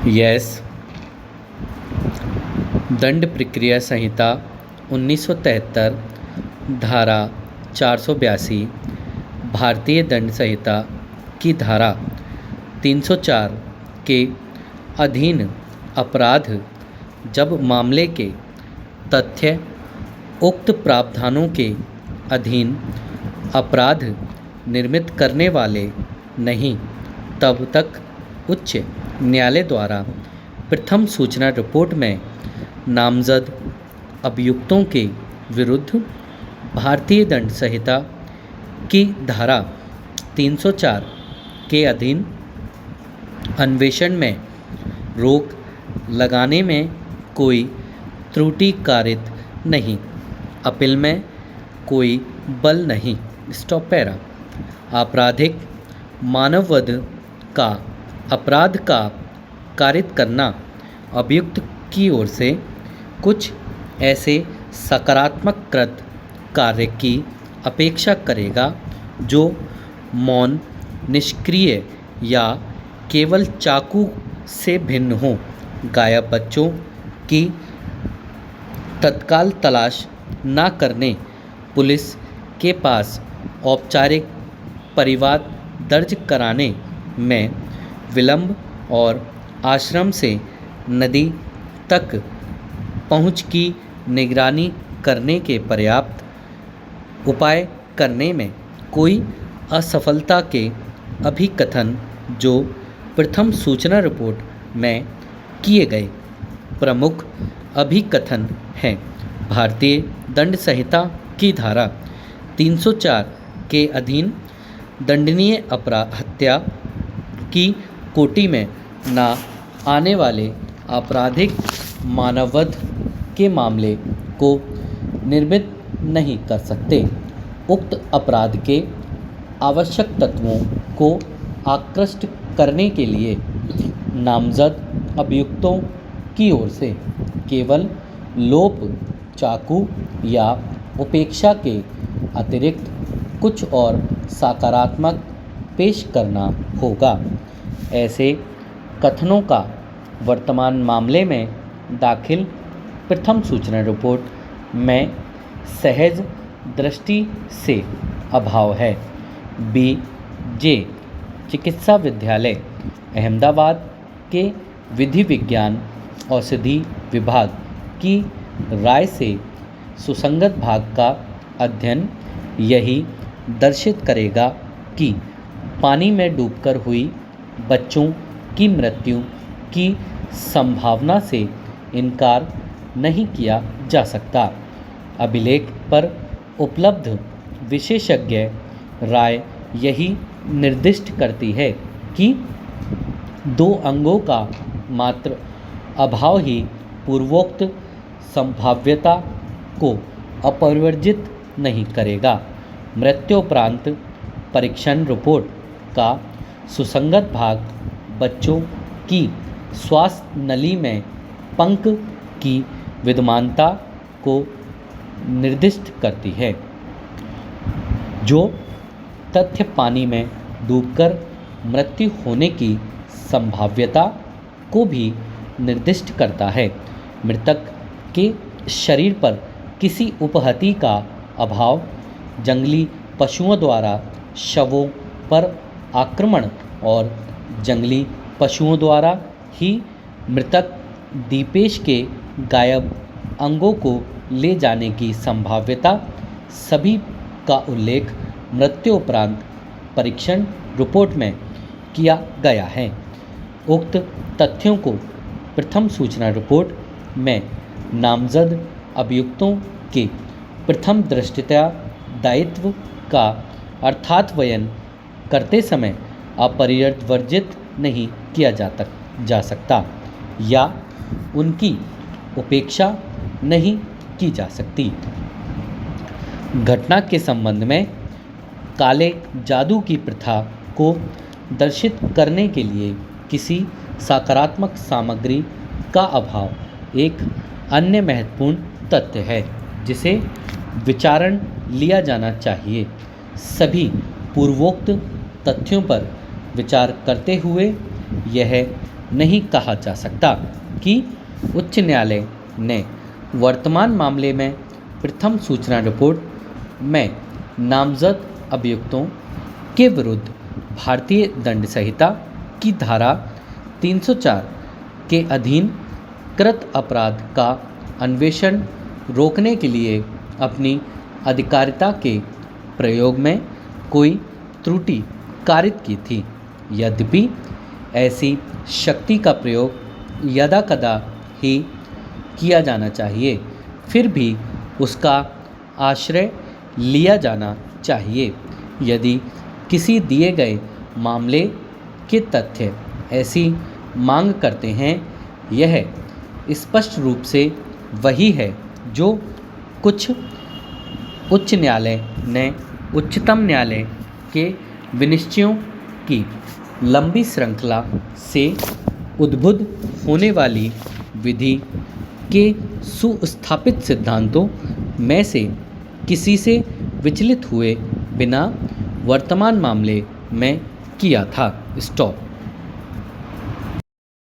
Yes. दंड प्रक्रिया संहिता 1973 धारा 482, भारतीय दंड संहिता की धारा 304 के अधीन अपराध जब मामले के तथ्य उक्त प्रावधानों के अधीन अपराध निर्मित करने वाले नहीं, तब तक उच्च न्यायालय द्वारा प्रथम सूचना रिपोर्ट में नामजद अभियुक्तों के विरुद्ध भारतीय दंड संहिता की धारा 304 के अधीन अन्वेषण में रोक लगाने में कोई त्रुटि कारित नहीं, अपील में कोई बल नहीं। Stop para. आपराधिक मानववध का अपराध का कारित करना अभियुक्त की ओर से कुछ ऐसे सकारात्मक कृत कार्य की अपेक्षा करेगा जो मौन, निष्क्रिय या केवल चाकू से भिन्न हो। गायब बच्चों की तत्काल तलाश न करने, पुलिस के पास औपचारिक परिवाद दर्ज कराने में विलंब और आश्रम से नदी तक पहुंच की निगरानी करने के पर्याप्त उपाय करने में कोई असफलता के अभिकथन जो प्रथम सूचना रिपोर्ट में किए गए प्रमुख अभिकथन हैं। भारतीय दंड संहिता की धारा 304 के अधीन दंडनीय अपराध हत्या की कोटि में न आने वाले आपराधिक मानववध के मामले को निर्मित नहीं कर सकते। उक्त अपराध के आवश्यक तत्वों को आकृष्ट करने के लिए नामजद अभियुक्तों की ओर से केवल लोप, चाकू या उपेक्षा के अतिरिक्त कुछ और सकारात्मक पेश करना होगा। ऐसे कथनों का वर्तमान मामले में दाखिल प्रथम सूचना रिपोर्ट में सहज दृष्टि से अभाव है। बी.जे. चिकित्सा विद्यालय अहमदाबाद के विधि विज्ञान औषधि विभाग की राय से सुसंगत भाग का अध्ययन यही दर्शित करेगा कि पानी में डूबकर हुई बच्चों की मृत्यु की संभावना से इनकार नहीं किया जा सकता। अभिलेख पर उपलब्ध विशेषज्ञ राय यही निर्दिष्ट करती है कि दो अंगों का मात्र अभाव ही पूर्वोक्त संभाव्यता को अपरिवर्जित नहीं करेगा। मृत्युपरांत परीक्षण रिपोर्ट का सुसंगत भाग बच्चों की श्वास नली में पंख की विद्यमानता को निर्दिष्ट करती है, जो तथ्य पानी में डूबकर मृत्यु होने की संभाव्यता को भी निर्दिष्ट करता है। मृतक के शरीर पर किसी उपहति का अभाव, जंगली पशुओं द्वारा शवों पर आक्रमण और जंगली पशुओं द्वारा ही मृतक दीपेश के गायब अंगों को ले जाने की संभाव्यता सभी का उल्लेख मृत्युपरांत परीक्षण रिपोर्ट में किया गया है। उक्त तथ्यों को प्रथम सूचना रिपोर्ट में नामजद अभियुक्तों के प्रथम दृष्टया दायित्व का अर्थान्वयन करते समय अपरिवर्जित नहीं किया जा सकता या उनकी उपेक्षा नहीं की जा सकती। घटना के संबंध में काले जादू की प्रथा को दर्शित करने के लिए किसी सकारात्मक सामग्री का अभाव एक अन्य महत्वपूर्ण तथ्य है जिसे विचारण लिया जाना चाहिए। सभी पूर्वोक्त तथ्यों पर विचार करते हुए यह नहीं कहा जा सकता कि उच्च न्यायालय ने वर्तमान मामले में प्रथम सूचना रिपोर्ट में नामजद अभियुक्तों के विरुद्ध भारतीय दंड संहिता की धारा 304 के अधीन कृत अपराध का अन्वेषण रोकने के लिए अपनी अधिकारिता के प्रयोग में कोई त्रुटि कारित की थी। यद्यपि ऐसी शक्ति का प्रयोग यदाकदा ही किया जाना चाहिए, फिर भी उसका आश्रय लिया जाना चाहिए यदि किसी दिए गए मामले के तथ्य ऐसी मांग करते हैं। यह स्पष्ट रूप से वही है जो कुछ उच्च न्यायालय ने उच्चतम न्यायालय के विनिश्चयों की लंबी श्रृंखला से उद्भुत होने वाली विधि के सुस्थापित सिद्धांतों में से किसी से विचलित हुए बिना वर्तमान मामले में किया था। स्टॉप।